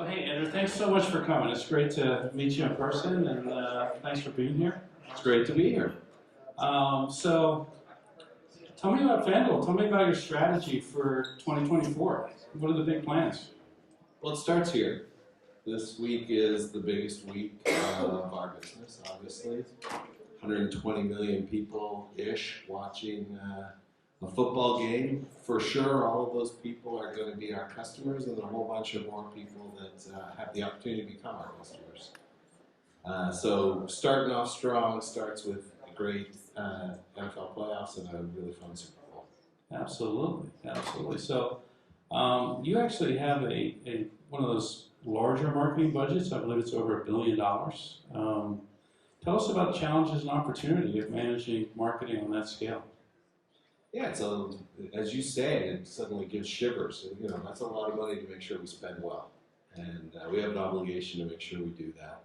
Well, hey, Andrew, thanks so much for coming. It's great to meet you in person, and thanks for being here. It's great to be here. So, tell me about Fanduel. Tell me about your strategy for 2024. What are the big plans? Well, it starts here. This week is the biggest week of our business, obviously. 120 million people-ish watching a football game. For sure, all of those people are going to be our customers, and a whole bunch of more people that have the opportunity to become our customers. So starting off strong starts with a great NFL playoffs and a really fun Super Bowl. Absolutely, absolutely. So you actually have one of those larger marketing budgets. I believe it's over $1 billion. Tell us about the challenges and opportunity of managing marketing on that scale. Yeah, so as you say, it suddenly gives shivers. You know, that's a lot of money to make sure we spend well, and we have an obligation to make sure we do that.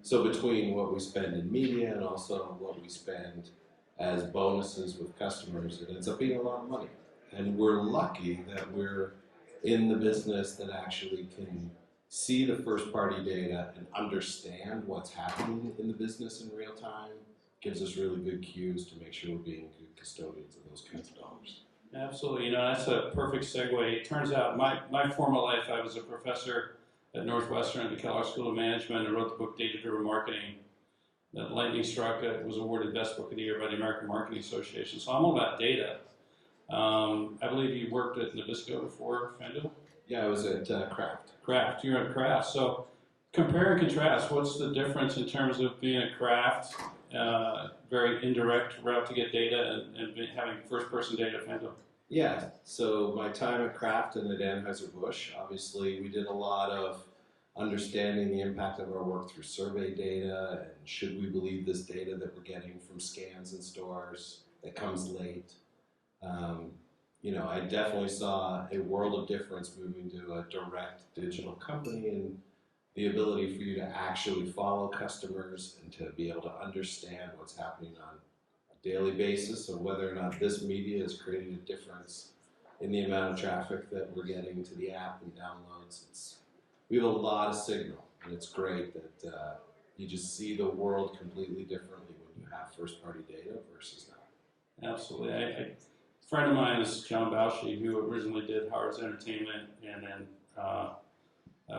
So between what we spend in media and also what we spend as bonuses with customers, it ends up being a lot of money. And we're lucky that we're in the business that actually can see the first-party data and understand what's happening in the business in real time. Gives us really good cues to make sure we're being good custodians of those kinds of dollars. Absolutely. You know, that's a perfect segue. It turns out my former life, I was a professor at Northwestern at the Kellogg School of Management and wrote the book Data-Driven Marketing that lightning struck. It was awarded Best Book of the Year by the American Marketing Association. So I'm all about data. I believe you worked at Nabisco before, Fanduel? Yeah, I was at Kraft. Kraft. You're at Kraft. So compare and contrast. What's the difference in terms of being at Kraft, very indirect route to get data, and having first-person data at Fanduel? Yeah, so my time at Kraft and at Anheuser-Busch, obviously we did a lot of understanding the impact of our work through survey data, and should we believe this data that we're getting from scans in stores that comes late. You know, I definitely saw a world of difference moving to a direct digital company and the ability for you to actually follow customers and to be able to understand what's happening on a daily basis of whether or not this media is creating a difference in the amount of traffic that we're getting to the app and downloads. We have a lot of signal, and it's great that you just see the world completely differently when you have first-party data versus not. Absolutely. A friend of mine is John Bauschy, who originally did Howard's Entertainment and then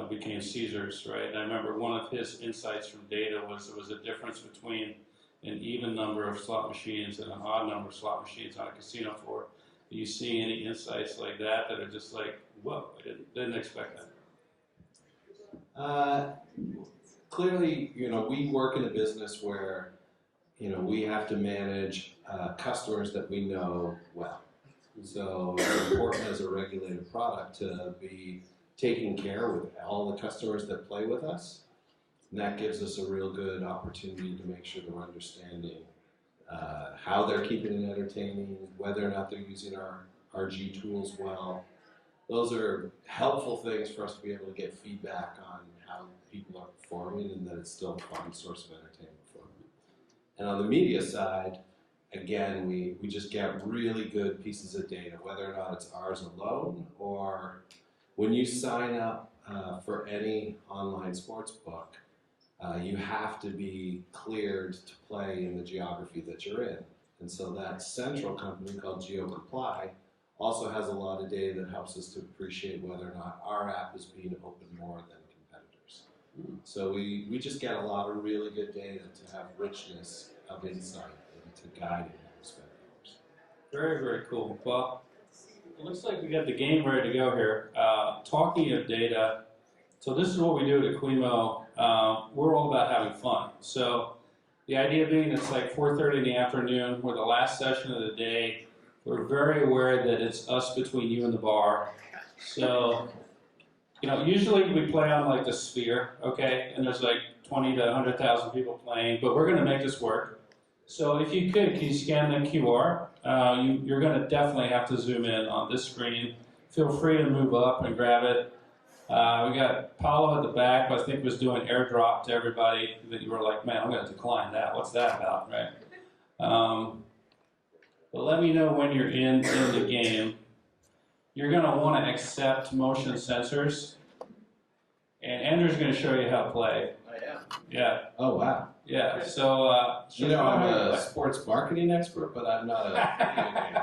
became Caesars, right? And I remember one of his insights from data was there was a difference between an even number of slot machines and an odd number of slot machines on a casino floor. Do you see any insights like that that are just like, whoa, I didn't expect that? Clearly, you know, we work in a business where, you know, we have to manage customers that we know well. So it's important as a regulated product to be taking care with all the customers that play with us. And that gives us a real good opportunity to make sure that we're understanding how they're keeping it entertaining, whether or not they're using our RG tools well. Those are helpful things for us to be able to get feedback on how people are performing and that it's still a fun source of entertainment for them. And on the media side, again, we just get really good pieces of data, whether or not it's ours alone or when you sign up for any online sports book, you have to be cleared to play in the geography that you're in. And so that central company called GeoComply also has a lot of data that helps us to appreciate whether or not our app is being opened more than competitors. So we just get a lot of really good data to have richness of insight and to guide how we spend hours. Very, very cool. Well, it looks like we got the game ready to go here. Talking of data, so this is what we do at Aquimo. We're all about having fun. So the idea being it's like 4:30 in the afternoon. We're the last session of the day. We're very aware that it's us between you and the bar. So, you know, usually we play on like the sphere, okay? And there's like 20 to 100,000 people playing, but we're going to make this work. So if you could, can you scan the QR? You're going to definitely have to zoom in on this screen. Feel free to move up and grab it. We got Paulo at the back, who I think was doing airdrop to everybody that you were like, man, I'm going to decline that. What's that about, right? But let me know when you're in the game. you're going to want to accept motion sensors. And Andrew's going to show you how to play. I am. Yeah. Oh, wow. Yeah. So, You know, I'm a sports marketing expert, but I'm not a video game.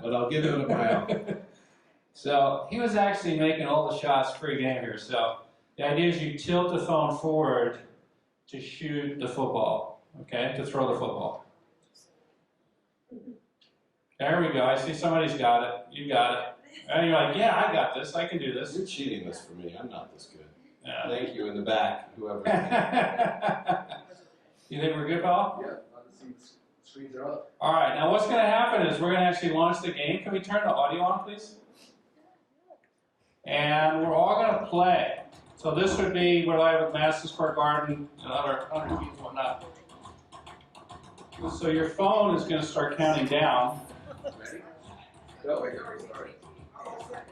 But I'll give it a my own. So he was actually making all the shots pre-game here. So the idea is you tilt the phone forward to shoot the football, okay, to throw the football. There we go. I see somebody's got it. You got it. And you're like, yeah, I got this. I can do this. You're cheating this for me. I'm not this good. Yeah. Thank you in the back, whoever. You think we're good, Paul? Yeah, the screens are up. All right. Now what's going to happen is we're going to actually launch the game. Can we turn the audio on, please? And we're all going to play. So this would be we're live with Madison Square Garden and other teams and whatnot. So your phone is going to start counting down. Ready? Go.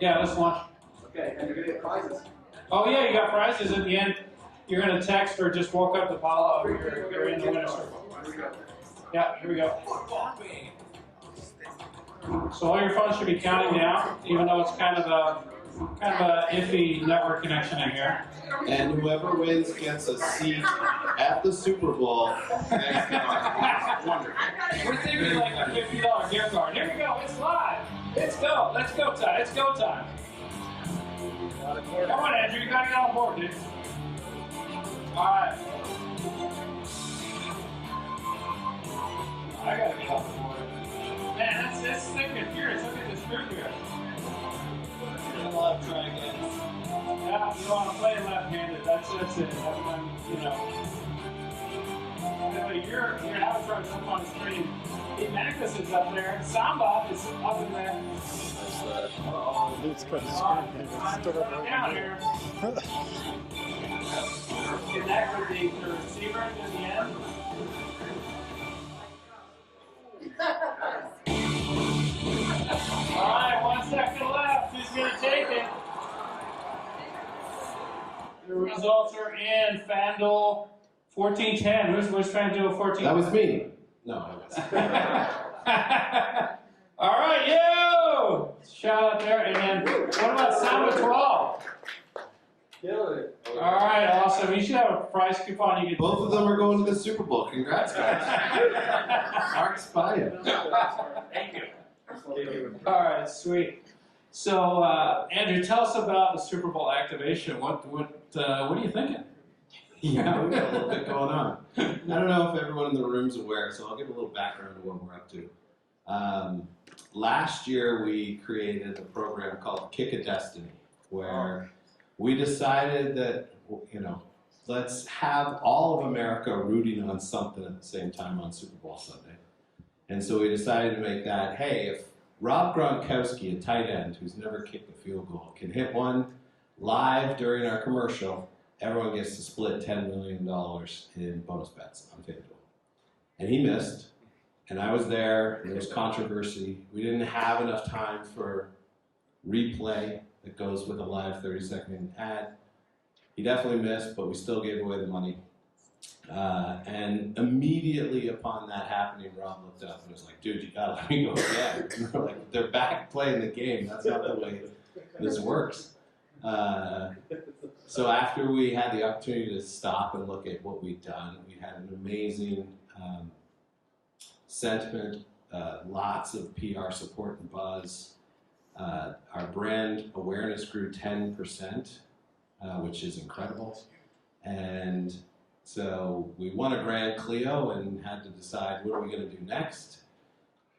Yeah, let's launch. Okay, and you're going to get prizes. Oh yeah, you got prizes at the end. You're going to text or just walk up to Paula. You're in the winner's circle. Yeah, here we go. So all your phones should be counting down, even though it's kind of a iffy network connection in here. And whoever wins gets a seat at the Super Bowl next time. Wonderful. We're thinking like a $50 gift card. Here we go. It's live. Let's go. Let's go time. It's go time. Come on, Andrew. You gotta get on board, dude. All right. I gotta get on board. Man, that's sick and furious. Look at this group here. I love trying again. Yeah, you want to play left-handed. That's it. Everyone, you know. You're having trouble up on the screen. Hey, Magnus is up there. Samba is up in there. Luke's got his screen Down here. Connect with the receiver at the end. All right, 1 second left. Who's going to take it? The results are in. Fanduel 14-10. Where's Fanduel 14? That was me. No, I wasn't. All right, yo! Shout out there. And then what about Samba 12? Killing it. All right, awesome. You should have a prize coupon you can. Both of them are going to the Super Bowl. Congrats, guys. Mark's buying. Thank you. All right, sweet. So, Andrew, tell us about the Super Bowl activation. What are you thinking? Yeah, we got a little bit going on. I don't know if everyone in the room's aware, so I'll give a little background to what we're up to. Last year, we created a program called Kick of Destiny, where we decided that, you know, let's have all of America rooting on something at the same time on Super Bowl Sunday. And so we decided to make that, hey, if Rob Gronkowski, a tight end who's never kicked a field goal, can hit one live during our commercial, everyone gets to split $10 million in bonus bets on Fanduel. And he missed, and I was there, there was controversy. We didn't have enough time for replay that goes with a live 30-second ad. He definitely missed, but we still gave away the money. And immediately upon that happening, Rob looked up and was like, dude, you gotta let me go again. And we're like, they're back playing the game. That's not the way this works. So after we had the opportunity to stop and look at what we'd done, we had an amazing sentiment, lots of PR support and buzz. Our brand awareness grew 10%, which is incredible. And so we won a Grand Clio and had to decide what are we going to do next.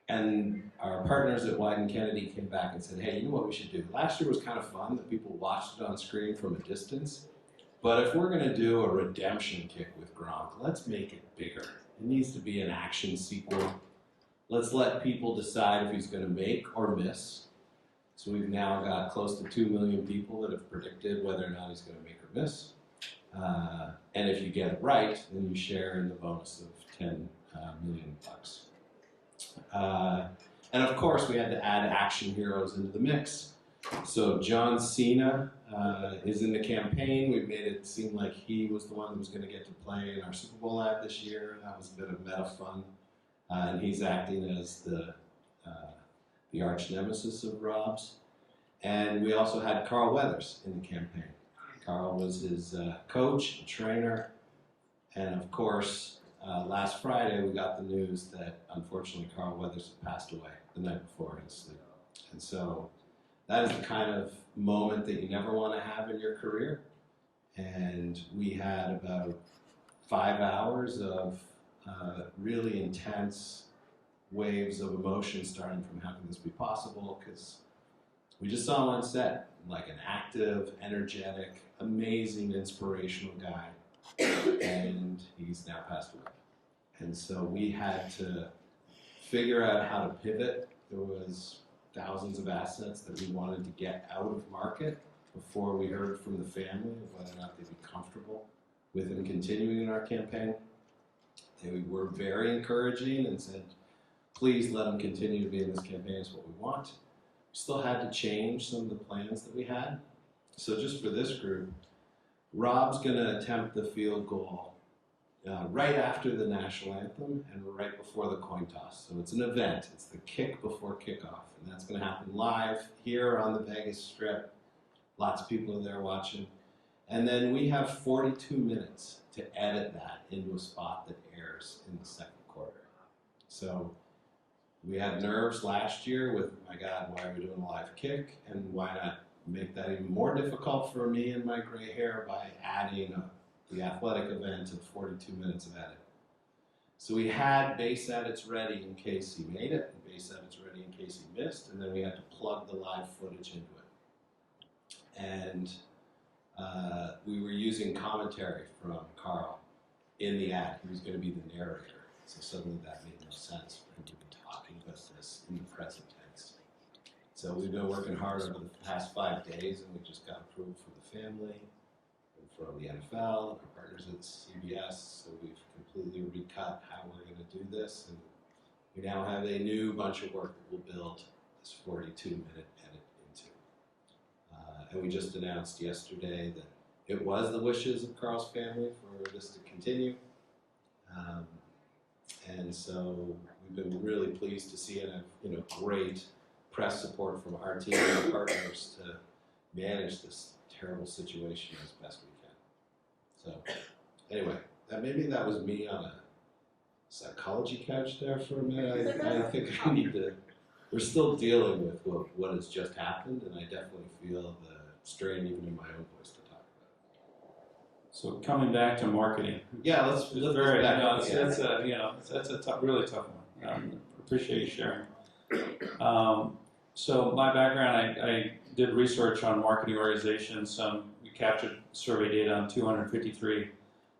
And our partners at Wyden Kennedy came back and said, hey, you know what we should do? Last year was kind of fun that people watched it on screen from a distance. But if we're going to do a redemption kick with Gronk, let's make it bigger. It needs to be an action sequel. Let's let people decide if he's going to make or miss. So we've now got close to 2 million people that have predicted whether or not he's going to make or miss. And if you get it right, then you share in the bonus of 10 million bucks. And of course, we had to add action heroes into the mix. So John Cena is in the campaign. We've made it seem like he was the one that was going to get to play in our Super Bowl ad this year. That was a bit of meta fun. And he's acting as the arch nemesis of Rob's. And we also had Carl Weathers in the campaign. Carl was his coach and trainer. And of course, last Friday we got the news that unfortunately Carl Weathers had passed away the night before his sleep. And so that is the kind of moment that you never want to have in your career. And we had about 5 hours of really intense waves of emotion starting from how can this be possible, because we just saw him on set, like an active, energetic, amazing, inspirational guy, and he's now passed away. And so we had to figure out how to pivot. There was thousands of assets that we wanted to get out of market before we heard from the family of whether or not they'd be comfortable with him continuing in our campaign. They were very encouraging and said, please let him continue to be in this campaign, is what we want. We still had to change some of the plans that we had. So just for this group, Rob's going to attempt the field goal right after the national anthem and right before the coin toss. So it's an event. It's the kick before kickoff. And that's going to happen live here on the Vegas Strip. Lots of people are there watching. And then we have 42 minutes to edit that into a spot that airs in the second quarter. So we had nerves last year with, my God, why are we doing a live kick? And why not make that even more difficult for me and my gray hair by adding the athletic event of 42 minutes of edit. So we had base edits ready in case he made it, and base edits ready in case he missed, and then we had to plug the live footage into it. And we were using commentary from Carl in the ad. He was going to be the narrator. So suddenly that made no sense for him to be talking about this in the present tense. So we've been working hard over the past 5 days, and we just got approval from the family and from the NFL and our partners at CBS. So we've completely recut how we're going to do this, and we now have a new bunch of work that we'll build this 42-minute edit into. And we just announced yesterday that it was the wishes of Carl's family for this to continue. And so we've been really pleased to see it, and great press support from our team and our partners to manage this terrible situation as best we can. So anyway, maybe that was me on a psychology couch there for a minute. I think I need to, we're still dealing with what has just happened, and I definitely feel the strain even in my own voice to talk about it. So coming back to marketing. Yeah, let's Very, back up that's again. that's a really tough one. Appreciate you sharing. So my background, I did research on marketing organizations. We captured survey data on 253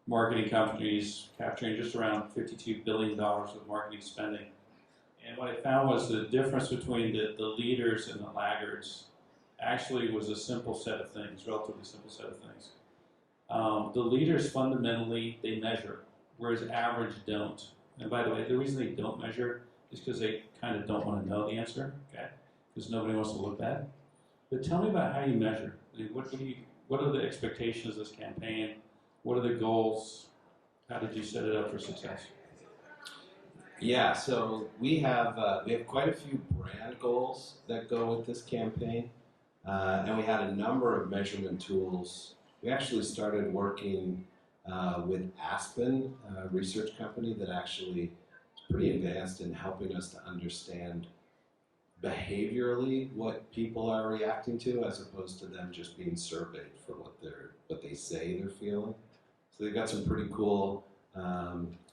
marketing companies, capturing just around $52 billion of marketing spending. And what I found was the difference between the leaders and the laggards actually was a simple set of things, relatively simple set of things. The leaders fundamentally, they measure, whereas average don't. And by the way, the reason they don't measure is because they kind of don't want to know the answer, okay? Because nobody wants to look bad. But tell me about how you measure. What are the expectations of this campaign? What are the goals? How did you set it up for success? Yeah, so we have quite a few brand goals that go with this campaign, and we had a number of measurement tools. We actually started working with Aspen, a research company that actually is pretty advanced in helping us to understand behaviorally what people are reacting to, as opposed to them just being surveyed for what they say they're feeling. So they've got some pretty cool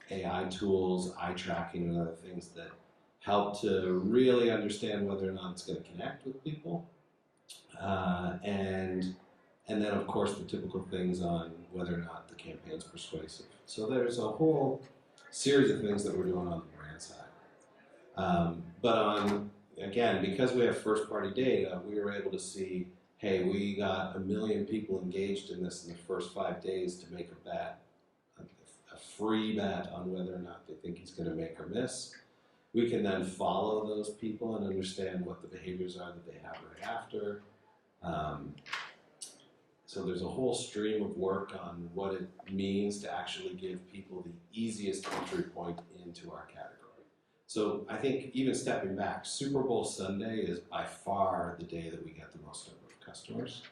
AI tools, eye tracking, and other things that help to really understand whether or not it's going to connect with people. And then, of course, the typical things on whether or not the campaign's persuasive. So there's a whole series of things that we're doing on the brand side. But again, because we have first-party data, we were able to see, hey, we got 1 million people engaged in this in the first 5 days to make a bet, a free bet on whether or not they think he's going to make or miss. We can then follow those people and understand what the behaviors are that they have right after. So there's a whole stream of work on what it means to actually give people the easiest entry point into our category. So I think even stepping back, Super Bowl Sunday is by far the day that we get the most number of customers.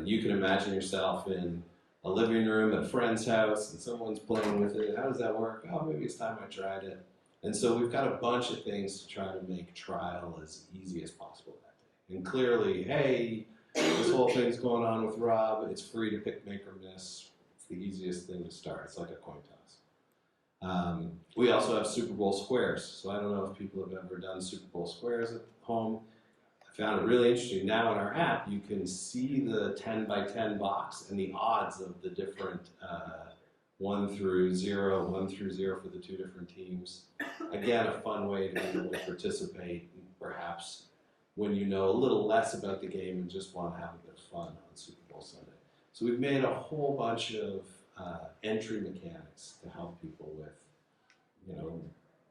You can imagine yourself in a living room at a friend's house and someone's playing with it. How does that work? Oh, maybe it's time I tried it. And so we've got a bunch of things to try to make trial as easy as possible that day. And clearly, hey, this whole thing's going on with Rob. It's free to pick, make, or miss. It's the easiest thing to start. It's like a coin toss. We also have Super Bowl squares. So I don't know if people have ever done Super Bowl squares at home. I found it really interesting. Now in our app, you can see the 10 by 10 box and the odds of the different 1 through 0 for the two different teams. Again, a fun way to be able to participate, perhaps when you know a little less about the game and just want to have a bit of fun on Super Bowl Sunday. So we've made a whole bunch of entry mechanics to help people with, you know,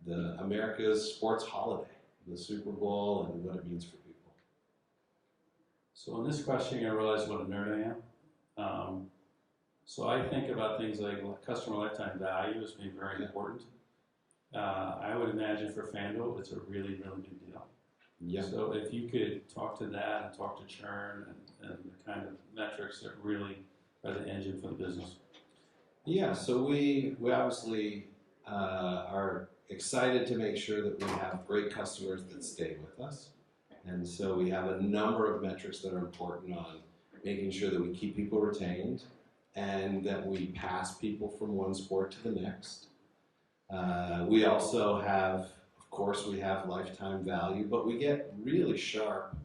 the America's sports holiday, the Super Bowl, and what it means for people. So in this question, I realized what a nerd I am. So I think about things like customer lifetime value as being very important. I would imagine for Fanduel, it's a really, really big deal. Yeah. So if you could talk to that and talk to churn and the kind of metrics that really are the engine for the business. Yeah, so we obviously are excited to make sure that we have great customers that stay with us. And so we have a number of metrics that are important on making sure that we keep people retained and that we pass people from one sport to the next. We also have, of course, we have lifetime value, but we get really sharp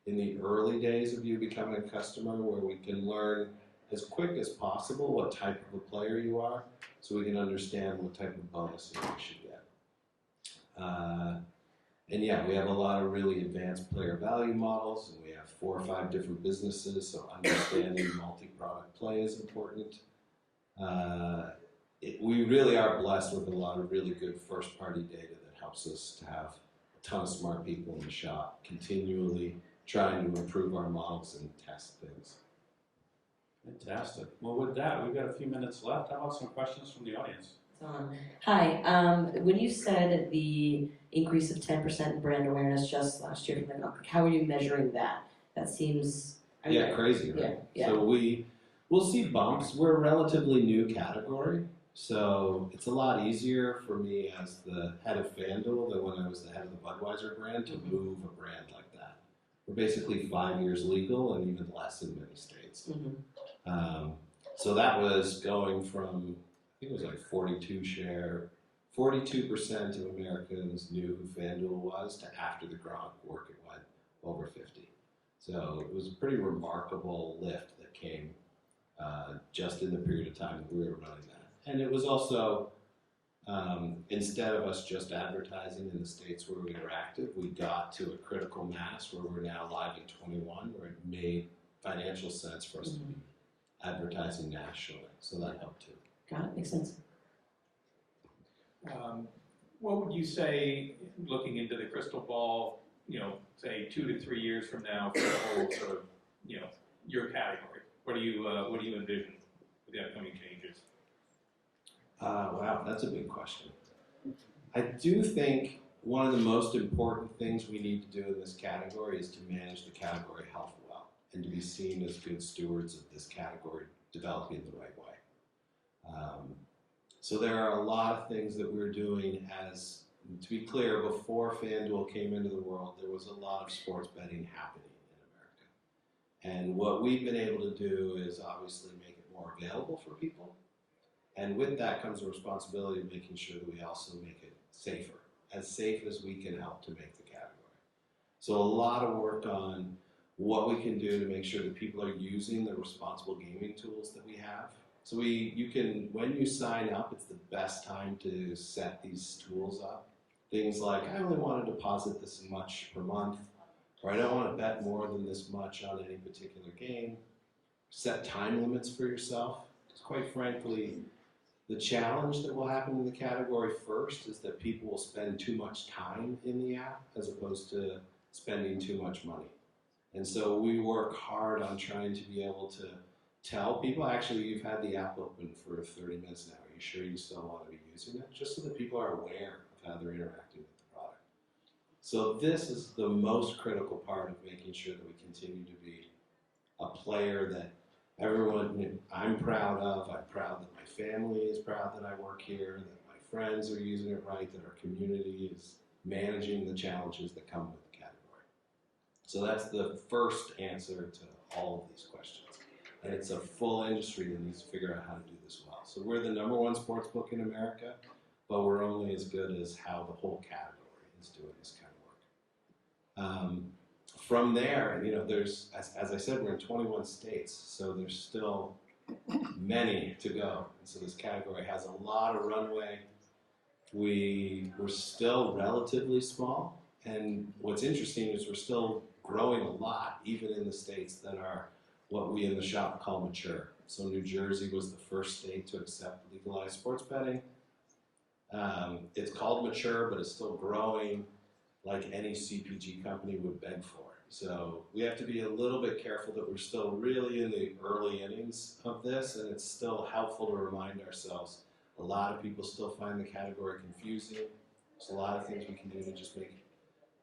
in the early days of you becoming a customer where we can learn as quick as possible what type of a player you are so we can understand what type of bonuses we should get. And yeah, we have a lot of really advanced player value models, and we have 4 or 5 different businesses, so understanding multi-product play is important. We really are blessed with a lot of really good first-party data that helps us to have a ton of smart people in the shop, continually trying to improve our models and test things. Fantastic. Well, with that, we've got a few minutes left. How about some questions from the audience? Hi, when you said the increase of 10% in brand awareness just last year, how are you measuring that? That seems... Yeah, crazy, right? Yeah. So we'll see bumps. We're a relatively new category, so it's a lot easier for me as the head of Fanduel than when I was the head of the Budweiser brand to move a brand like that. We're basically 5 years legal and even less in many states. So that was going from, I think it was like 42% of Americans knew who Fanduel was to after the Gronk work it went over 50. So it was a pretty remarkable lift that came just in the period of time that we were running that. And it was also, instead of us just advertising in the states where we were active, we got to a critical mass where we're now live in 21, where it made financial sense for us to be advertising nationally. So that helped too. Got it, makes sense. What would you say, looking into the crystal ball, you know, say 2 to 3 years from now for the whole sort of, you know, your category? What do you envision with the upcoming changes? Wow, that's a big question. I do think one of the most important things we need to do in this category is to manage the category health well and to be seen as good stewards of this category developing in the right way. So there are a lot of things that we're doing as, to be clear, before Fanduel came into the world, there was a lot of sports betting happening in America. And what we've been able to do is obviously make it more available for people. And with that comes a responsibility of making sure that we also make it safer, as safe as we can help to make the category. So a lot of work on what we can do to make sure that people are using the responsible gaming tools that we have. So you can, when you sign up, it's the best time to set these tools up. Things like, I only want to deposit this much per month, or I don't want to bet more than this much on any particular game. Set time limits for yourself. Because quite frankly, the challenge that will happen in the category first is that people will spend too much time in the app as opposed to spending too much money. And so we work hard on trying to be able to tell people, actually, you've had the app open for 30 minutes now. Are you sure you still want to be using it? Just so that people are aware of how they're interacting with the product. So this is the most critical part of making sure that we continue to be a player that everyone, I'm proud of. I'm proud that my family is proud that I work here, that my friends are using it right, that our community is managing the challenges that come with the category. So that's the first answer to all of these questions. And it's a full industry that needs to figure out how to do this well. So we're the #1 sports book in America, but we're only as good as how the whole category is doing this kind of work. From there, there's, as I said, we're in 21 states, so there's still many to go. And so this category has a lot of runway. We're still relatively small, and what's interesting is we're still growing a lot, even in the states that are what we in the shop call mature. So New Jersey was the first state to accept legalized sports betting. It's called mature, but it's still growing like any CPG company would beg for. So we have to be a little bit careful that we're still really in the early innings of this, and it's still helpful to remind ourselves. A lot of people still find the category confusing. There's a lot of things we can do to just make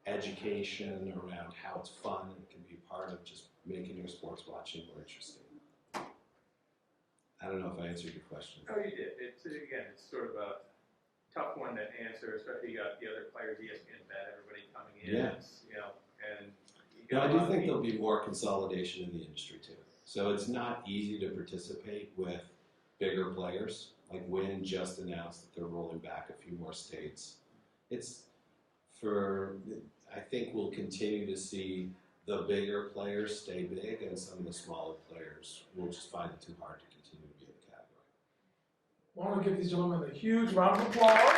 education around how it's fun and can be part of just making your sports watching more interesting. I don't know if I answered your question. Oh, you did. It's sort of a tough one to answer, especially you got the other players, ESPN Bet, everybody coming in. Yeah. And I do think there'll be more consolidation in the industry too. So it's not easy to participate with bigger players. Like Wynn just announced that they're rolling back a few more states. I think we'll continue to see the bigger players stay big, and some of the smaller players will just find it too hard to continue to be in the category. I want to give these gentlemen a huge round of applause.